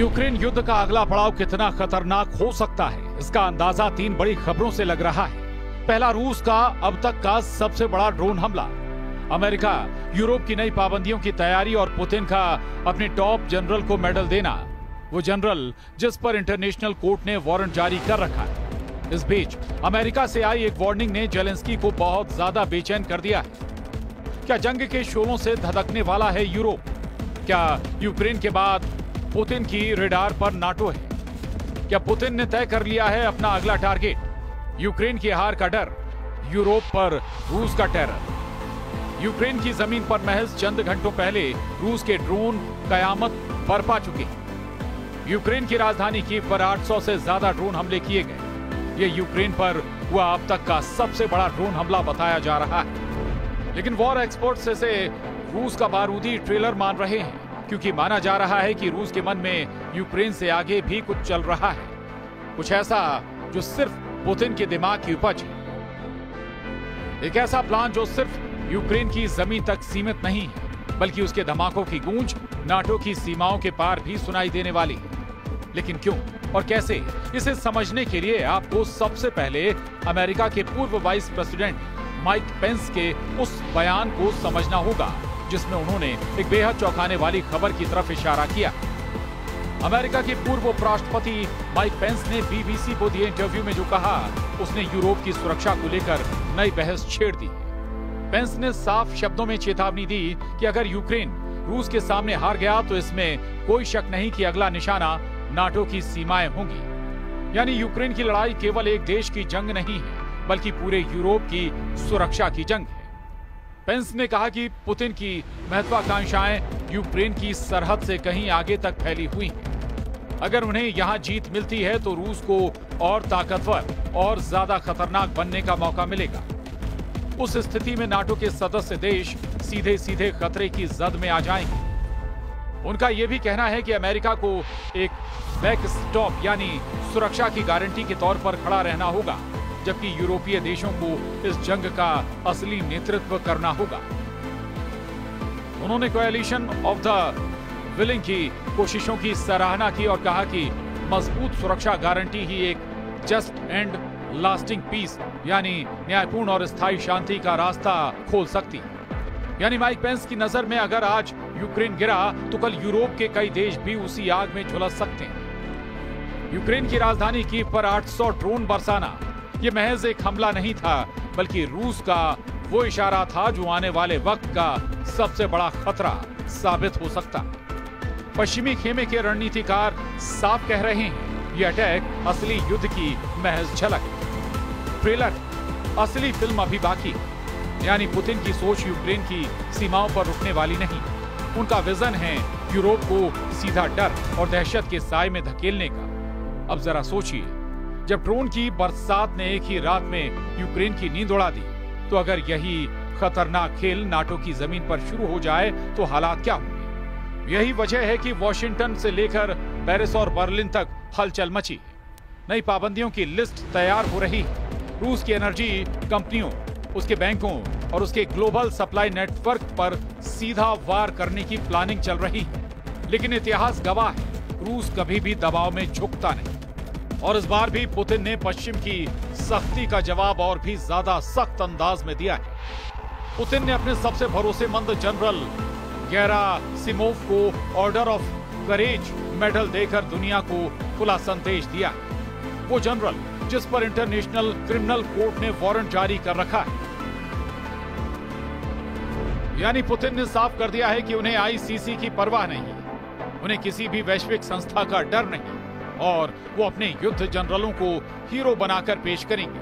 Ukraine युद्ध का अगला पड़ाव कितना खतरनाक हो सकता है, इसका अंदाजा 3 बड़ी खबरों से लग रहा है। पहला, रूस का अब तक का सबसे बड़ा ड्रोन हमला। अमेरिका, यूरोप की नई पाबंदियों की तैयारी और पुतिन का अपने टॉप जनरल को मेडल देना। वो जनरल जिस पर इंटरनेशनल कोर्ट ने वारंट जारी कर रखा है। इस बीच अमेरिका से आई एक वार्निंग ने जेलेंस्की को बहुत ज्यादा बेचैन कर दिया है। क्या जंग के शोलों से धधकने वाला है यूरोप? क्या यूक्रेन के बाद पुतिन की रेडार पर नाटो है? क्या पुतिन ने तय कर लिया है अपना अगला टारगेट? यूक्रेन की हार का डर, यूरोप पर रूस का टेरर। यूक्रेन की जमीन पर महज चंद घंटों पहले रूस के ड्रोन कयामत बरपा चुके हैं। यूक्रेन की राजधानी कीव पर 800 से ज्यादा ड्रोन हमले किए गए। ये यूक्रेन पर हुआ अब तक का सबसे बड़ा ड्रोन हमला बताया जा रहा है। लेकिन वॉर एक्सपर्ट्स इसे रूस का बारूदी ट्रेलर मान रहे हैं, क्योंकि माना जा रहा है कि रूस के मन में यूक्रेन से आगे भी कुछ चल रहा है, कुछ ऐसा जो सिर्फ पुतिन के दिमाग की उपज है। एक ऐसा प्लान जो सिर्फ यूक्रेन की जमीन तक सीमित नहीं है, बल्कि उसके धमाकों की गूंज नाटो की सीमाओं के पार भी सुनाई देने वाली है। लेकिन क्यों और कैसे, इसे समझने के लिए आपको सबसे पहले अमेरिका के पूर्व वाइस प्रेसिडेंट माइक पेंस के उस बयान को समझना होगा, जिसमें उन्होंने एक बेहद चौंकाने वाली खबर की तरफ इशारा किया। अमेरिका के पूर्व उपराष्ट्रपति माइक पेंस ने बीबीसी को दिए इंटरव्यू में जो कहा, उसने यूरोप की सुरक्षा को लेकर नई बहस छेड़ दी। पेंस ने साफ शब्दों में चेतावनी दी कि अगर यूक्रेन रूस के सामने हार गया तो इसमें कोई शक नहीं कि अगला निशाना नाटो की सीमाएं होंगी। यानी यूक्रेन की लड़ाई केवल एक देश की जंग नहीं है, बल्कि पूरे यूरोप की सुरक्षा की जंग है। पेंस ने कहा कि पुतिन की महत्वाकांक्षाएं यूक्रेन की सरहद से कहीं आगे तक फैली हुई हैं। अगर उन्हें यहां जीत मिलती है तो रूस को और ताकतवर और ज्यादा खतरनाक बनने का मौका मिलेगा। उस स्थिति में नाटो के सदस्य देश सीधे सीधे खतरे की जद में आ जाएंगे। उनका यह भी कहना है कि अमेरिका को एक बैकस्टॉप यानी सुरक्षा की गारंटी के तौर पर खड़ा रहना होगा, जबकि यूरोपीय देशों को इस जंग का असली नेतृत्व करना होगा। उन्होंने कोएलिशन ऑफ द विलिंग की कोशिशों की सराहना की और कहा कि मजबूत सुरक्षा गारंटी ही एक जस्ट एंड लास्टिंग पीस यानी न्यायपूर्ण और स्थायी शांति का रास्ता खोल सकती है। यानी माइक पेंस की नजर में अगर आज यूक्रेन गिरा तो कल यूरोप के कई देश भी उसी आग में झुलस सकते हैं। यूक्रेन की राजधानी कीव पर 800 ड्रोन बरसाना ये महज एक हमला नहीं था, बल्कि रूस का वो इशारा था जो आने वाले वक्त का सबसे बड़ा खतरा साबित हो सकता। पश्चिमी खेमे के रणनीतिकार साफ कह रहे हैं, ये अटैक असली युद्ध की महज झलक है। ट्रेलर, असली फिल्म अभी बाकी है। यानी पुतिन की सोच यूक्रेन की सीमाओं पर रुकने वाली नहीं। उनका विजन है यूरोप को सीधा डर और दहशत के साए में धकेलने का। अब जरा सोचिए, जब ड्रोन की बरसात ने एक ही रात में यूक्रेन की नींद उड़ा दी, तो अगर यही खतरनाक खेल नाटो की जमीन पर शुरू हो जाए तो हालात क्या होंगे? यही वजह है कि वॉशिंगटन से लेकर पेरिस और बर्लिन तक हलचल मची है। नई पाबंदियों की लिस्ट तैयार हो रही है। रूस की एनर्जी कंपनियों, उसके बैंकों और उसके ग्लोबल सप्लाई नेटवर्क पर सीधा वार करने की प्लानिंग चल रही है। लेकिन इतिहास गवाह है, रूस कभी भी दबाव में झुकता नहीं। और इस बार भी पुतिन ने पश्चिम की सख्ती का जवाब और भी ज्यादा सख्त अंदाज में दिया है। पुतिन ने अपने सबसे भरोसेमंद जनरल गेरासिमोव को ऑर्डर ऑफ करेज मेडल देकर दुनिया को खुला संदेश दिया है। वो जनरल जिस पर इंटरनेशनल क्रिमिनल कोर्ट ने वारंट जारी कर रखा है। यानी पुतिन ने साफ कर दिया है कि उन्हें आईसीसी की परवाह नहीं है, उन्हें किसी भी वैश्विक संस्था का डर नहीं, और वो अपने युद्ध जनरलों को हीरो बनाकर पेश करेंगे।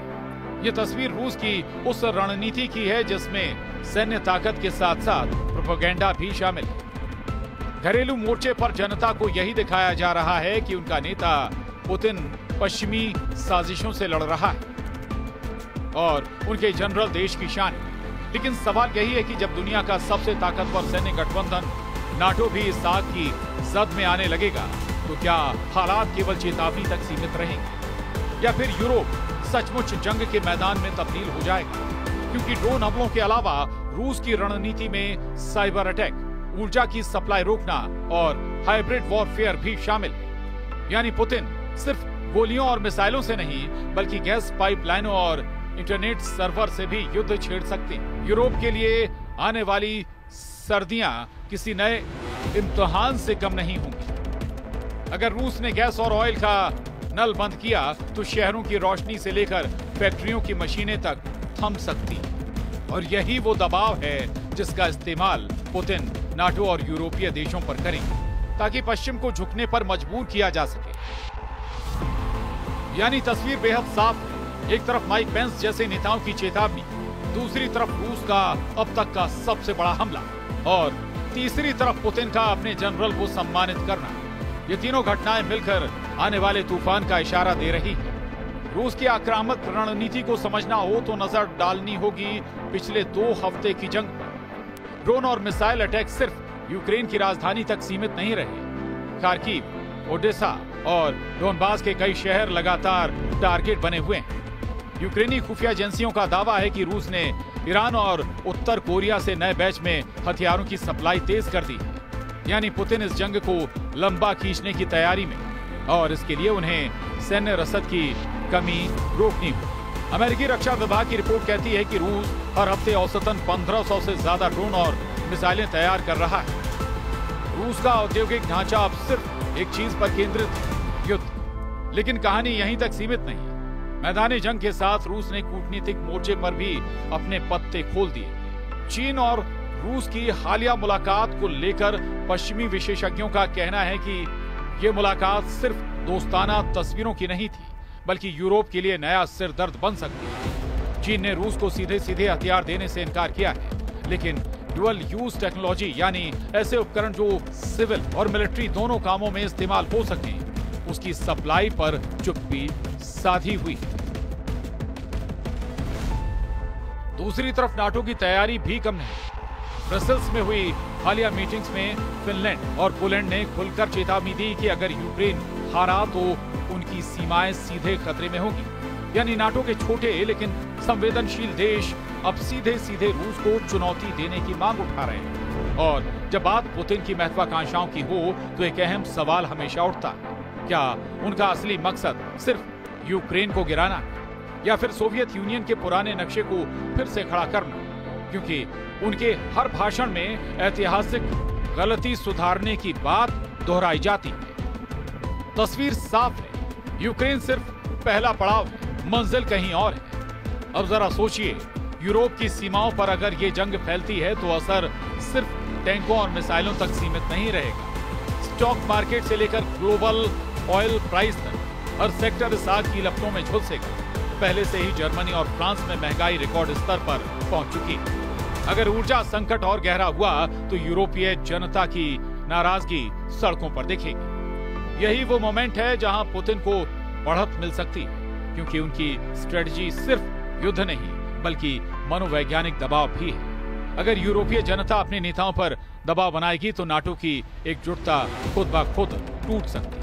ये तस्वीर रूस की उस रणनीति की है जिसमें सैन्य ताकत के साथ साथ प्रोपेगेंडा भी शामिल है। घरेलू मोर्चे पर जनता को यही दिखाया जा रहा है कि उनका नेता पुतिन पश्चिमी साजिशों से लड़ रहा है और उनके जनरल देश की शान है। लेकिन सवाल यही है कि जब दुनिया का सबसे ताकतवर सैन्य गठबंधन नाटो भी इस आग की जद में आने लगेगा, तो क्या हालात केवल चेतावनी तक सीमित रहेंगे या फिर यूरोप सचमुच जंग के मैदान में तब्दील हो जाएगा? क्योंकि ड्रोन हमलों के अलावा रूस की रणनीति में साइबर अटैक, ऊर्जा की सप्लाई रोकना और हाइब्रिड वॉरफेयर भी शामिल है। यानी पुतिन सिर्फ गोलियों और मिसाइलों से नहीं बल्कि गैस पाइपलाइनों और इंटरनेट सर्वर से भी युद्ध छेड़ सकते हैं। यूरोप के लिए आने वाली सर्दियां किसी नए इम्तिहान से कम नहीं होंगी। अगर रूस ने गैस और ऑयल का नल बंद किया तो शहरों की रोशनी से लेकर फैक्ट्रियों की मशीनें तक थम सकती हैं। और यही वो दबाव है जिसका इस्तेमाल पुतिन नाटो और यूरोपीय देशों पर करेंगे ताकि पश्चिम को झुकने पर मजबूर किया जा सके। यानी तस्वीर बेहद साफ है। एक तरफ माइक पेंस जैसे नेताओं की चेतावनी, दूसरी तरफ रूस का अब तक का सबसे बड़ा हमला और तीसरी तरफ पुतिन का अपने जनरल को सम्मानित करना। ये तीनों घटनाएं मिलकर आने वाले तूफान का इशारा दे रही है। रूस की आक्रामक रणनीति को समझना हो तो नजर डालनी होगी पिछले 2 हफ्ते की जंग पर। ड्रोन और मिसाइल अटैक सिर्फ यूक्रेन की राजधानी तक सीमित नहीं रहे। खार्किव, ओडेसा और डोनबास के कई शहर लगातार टारगेट बने हुए हैं। यूक्रेनी खुफिया एजेंसियों का दावा है कि रूस ने ईरान और उत्तर कोरिया से नए बैच में हथियारों की सप्लाई तेज कर दी है। यानी पुतिन इस जंग को लंबा खींचने की तैयारी में और इसके लिए उन्हें सैन्य रसद की कमी रोकनी होगी। अमेरिकी रक्षा विभाग की रिपोर्ट कहती है कि रूस हर हफ्ते औसतन 1500 से ज्यादा ड्रोन और मिसाइलें तैयार कर रहा है। रूस का औद्योगिक ढांचा अब सिर्फ एक चीज पर केंद्रित है, युद्ध। लेकिन कहानी यहीं तक सीमित नहीं। मैदानी जंग के साथ रूस ने कूटनीतिक मोर्चे पर भी अपने पत्ते खोल दिए। चीन और रूस की हालिया मुलाकात को लेकर पश्चिमी विशेषज्ञों का कहना है कि ये मुलाकात सिर्फ दोस्ताना तस्वीरों की नहीं थी बल्कि यूरोप के लिए नया सिरदर्द बन सकती है। चीन ने रूस को सीधे सीधे हथियार देने से इनकार किया है, लेकिन डुअल यूज टेक्नोलॉजी यानी ऐसे उपकरण जो सिविल और मिलिट्री दोनों कामों में इस्तेमाल हो सकें, उसकी सप्लाई पर चुप्पी साधी हुई है। दूसरी तरफ नाटो की तैयारी भी कम नहीं। ब्रसेल्स में हुई हालिया मीटिंग्स में फिनलैंड और पोलैंड ने खुलकर चेतावनी दी कि अगर यूक्रेन हारा तो उनकी सीमाएं सीधे खतरे में होंगी। यानी नाटो के छोटे लेकिन संवेदनशील देश अब सीधे सीधे रूस को चुनौती देने की मांग उठा रहे हैं। और जब बात पुतिन की महत्वाकांक्षाओं की हो तो एक अहम सवाल हमेशा उठता है, क्या उनका असली मकसद सिर्फ यूक्रेन को गिराना है या फिर सोवियत यूनियन के पुराने नक्शे को फिर से खड़ा करना? क्योंकि उनके हर भाषण में ऐतिहासिक गलती सुधारने की बात दोहराई जाती है। तस्वीर साफ है, यूक्रेन सिर्फ पहला पड़ाव है, मंजिल कहीं और है। अब जरा सोचिए, यूरोप की सीमाओं पर अगर ये जंग फैलती है तो असर सिर्फ टैंकों और मिसाइलों तक सीमित नहीं रहेगा। स्टॉक मार्केट से लेकर ग्लोबल ऑयल प्राइस तक हर सेक्टर इस आग की लपटों में झुलसेगा। पहले से ही जर्मनी और फ्रांस में महंगाई रिकॉर्ड स्तर पर पहुंच चुकी है। अगर ऊर्जा संकट और गहरा हुआ तो यूरोपीय जनता की नाराजगी सड़कों पर दिखेगी। यही वो मोमेंट है जहां पुतिन को बढ़त मिल सकती है, क्योंकि उनकी स्ट्रेटजी सिर्फ युद्ध नहीं बल्कि मनोवैज्ञानिक दबाव भी है। अगर यूरोपीय जनता अपने नेताओं पर दबाव बनाएगी तो नाटो की एकजुटता खुद ब खुद टूट सकती है।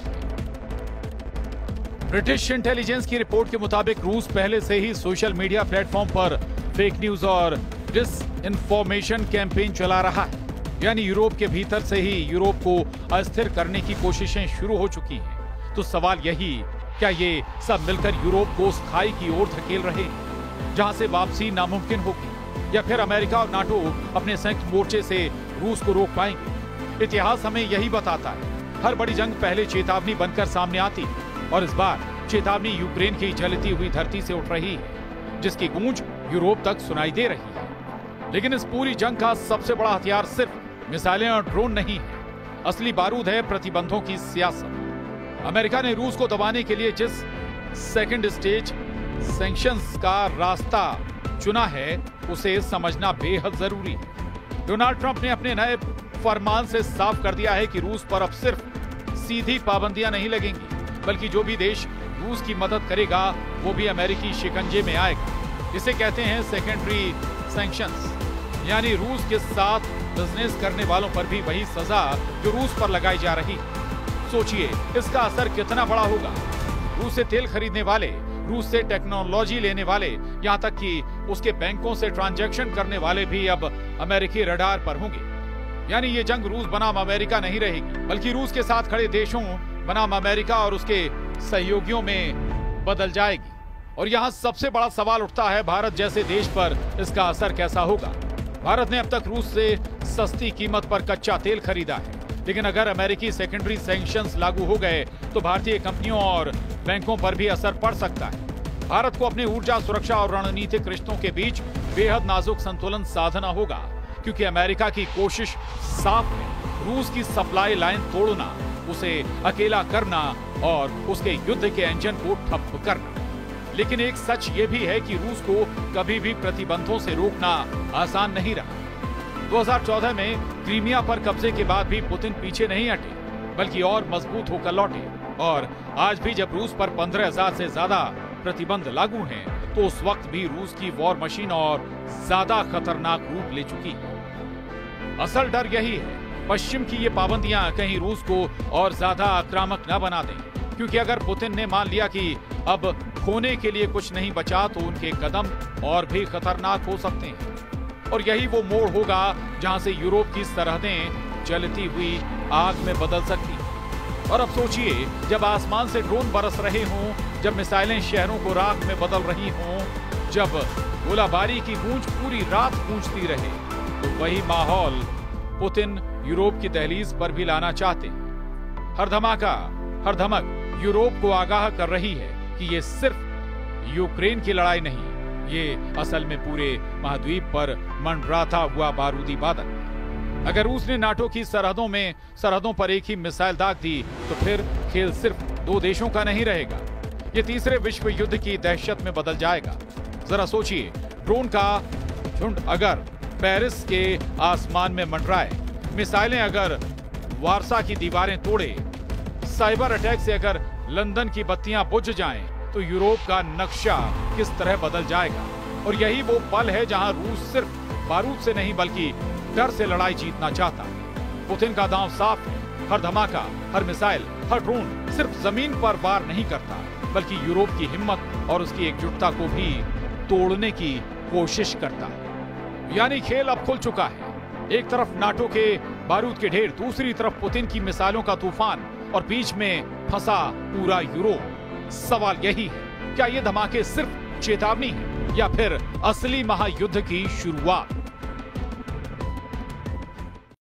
ब्रिटिश इंटेलिजेंस की रिपोर्ट के मुताबिक रूस पहले से ही सोशल मीडिया प्लेटफॉर्म पर फेक न्यूज और डिसइंफॉर्मेशन कैंपेन चला रहा है। यानी यूरोप के भीतर से ही यूरोप को अस्थिर करने की कोशिशें शुरू हो चुकी हैं। तो सवाल यही, क्या ये सब मिलकर यूरोप को उस खाई की ओर धकेल रहे हैं जहां से वापसी नामुमकिन होगी, या फिर अमेरिका और नाटो अपने संयुक्त मोर्चे से रूस को रोक पाएंगे? इतिहास हमें यही बताता है, हर बड़ी जंग पहले चेतावनी बनकर सामने आती है और इस बार चेतावनी यूक्रेन की जलती हुई धरती से उठ रही है, जिसकी गूंज यूरोप तक सुनाई दे रही है। लेकिन इस पूरी जंग का सबसे बड़ा हथियार सिर्फ मिसाइलें और ड्रोन नहीं है, असली बारूद है प्रतिबंधों की सियासत। अमेरिका ने रूस को दबाने के लिए जिस सेकंड स्टेज सैंक्शंस का रास्ता चुना है उसे समझना बेहद जरूरी है। डोनाल्ड ट्रंप ने अपने नए फरमान से साफ कर दिया है कि रूस पर अब सिर्फ सीधी पाबंदियां नहीं लगेंगी, बल्कि जो भी देश रूस की मदद करेगा वो भी अमेरिकी शिकंजे में आएगा। इसे कहते हैं सेकेंडरी सैंक्शंस, यानी रूस के साथ बिजनेस करने वालों पर भी वही सजा जो रूस पर लगाई जा रही है। सोचिए इसका असर कितना बड़ा होगा। रूस से तेल खरीदने वाले, रूस से टेक्नोलॉजी लेने वाले, यहाँ तक कि उसके बैंकों से ट्रांजैक्शन करने वाले भी अब अमेरिकी रडार पर होंगे। यानी ये जंग रूस बनाम अमेरिका नहीं रहेगी, बल्कि रूस के साथ खड़े देशों बनाम अमेरिका और उसके सहयोगियों में बदल जाएगी। और यहां सबसे बड़ा सवाल उठता है, भारत जैसे देश पर इसका असर कैसा होगा। भारत ने अब तक रूस से सस्ती कीमत पर कच्चा तेल खरीदा है, लेकिन अगर अमेरिकी सेकेंडरी सैंक्शंस लागू हो गए तो भारतीय कंपनियों और बैंकों पर भी असर पड़ सकता है। भारत को अपनी ऊर्जा सुरक्षा और रणनीतिक रिश्तों के बीच बेहद नाजुक संतुलन साधना होगा, क्योंकि अमेरिका की कोशिश साफ है, रूस की सप्लाई लाइन तोड़ना, उसे अकेला करना और उसके युद्ध के इंजन को ठप करना। लेकिन एक सच ये भी है कि रूस को कभी भी प्रतिबंधों से रोकना आसान नहीं रहा। 2014 में क्रीमिया पर कब्जे के बाद भी पुतिन पीछे नहीं हटे, बल्कि और मजबूत होकर लौटे। और आज भी जब रूस पर 15,000 से ज्यादा प्रतिबंध लागू हैं, तो उस वक्त भी रूस की वॉर मशीन और ज्यादा खतरनाक रूप ले चुकी है। असल डर यही है, पश्चिम की ये पाबंदियां कहीं रूस को और ज्यादा आक्रामक न बना दें, क्योंकि अगर पुतिन ने मान लिया कि अब खोने के लिए कुछ नहीं बचा, तो उनके कदम और भी खतरनाक हो सकते हैं। और यही वो मोड़ होगा जहां से यूरोप की सरहदें जलती हुई आग में बदल सकती हैं। और अब सोचिए, जब आसमान से ड्रोन बरस रहे हों, जब मिसाइलें शहरों को राख में बदल रही हों, जब गोलाबारी की गूंज पूरी रात गूंजती रहे, तो वही माहौल पुतिन यूरोप की दहलीज पर भी लाना चाहते हैं। हर धमाका, हर धमक यूरोप को आगाह कर रही है कि ये सिर्फ यूक्रेन की लड़ाई नहीं, ये असल में पूरे महाद्वीप पर मंडराता हुआ बारूदी बादल। अगर रूस ने नाटो की सरहदों पर एक ही मिसाइल दाग दी, तो फिर खेल सिर्फ दो देशों का नहीं रहेगा, ये तीसरे विश्व युद्ध की दहशत में बदल जाएगा। जरा सोचिए, ड्रोन का झुंड अगर पेरिस के आसमान में मंडराए, मिसाइलें अगर वारसा की दीवारें तोड़े, साइबर अटैक से अगर लंदन की बत्तियां बुझ जाएं, तो यूरोप का नक्शा किस तरह बदल जाएगा। और यही वो पल है जहां रूस सिर्फ बारूद से नहीं, बल्कि डर से लड़ाई जीतना चाहता है। पुतिन का दांव साफ है, हर धमाका, हर मिसाइल, हर ड्रोन सिर्फ जमीन पर वार नहीं करता, बल्कि यूरोप की हिम्मत और उसकी एकजुटता को भी तोड़ने की कोशिश करता है। यानी खेल अब खुल चुका है, एक तरफ नाटो के बारूद के ढेर, दूसरी तरफ पुतिन की मिसाइलों का तूफान, और बीच में फंसा पूरा यूरोप। सवाल यही है, क्या ये धमाके सिर्फ चेतावनी है या फिर असली महायुद्ध की शुरुआत?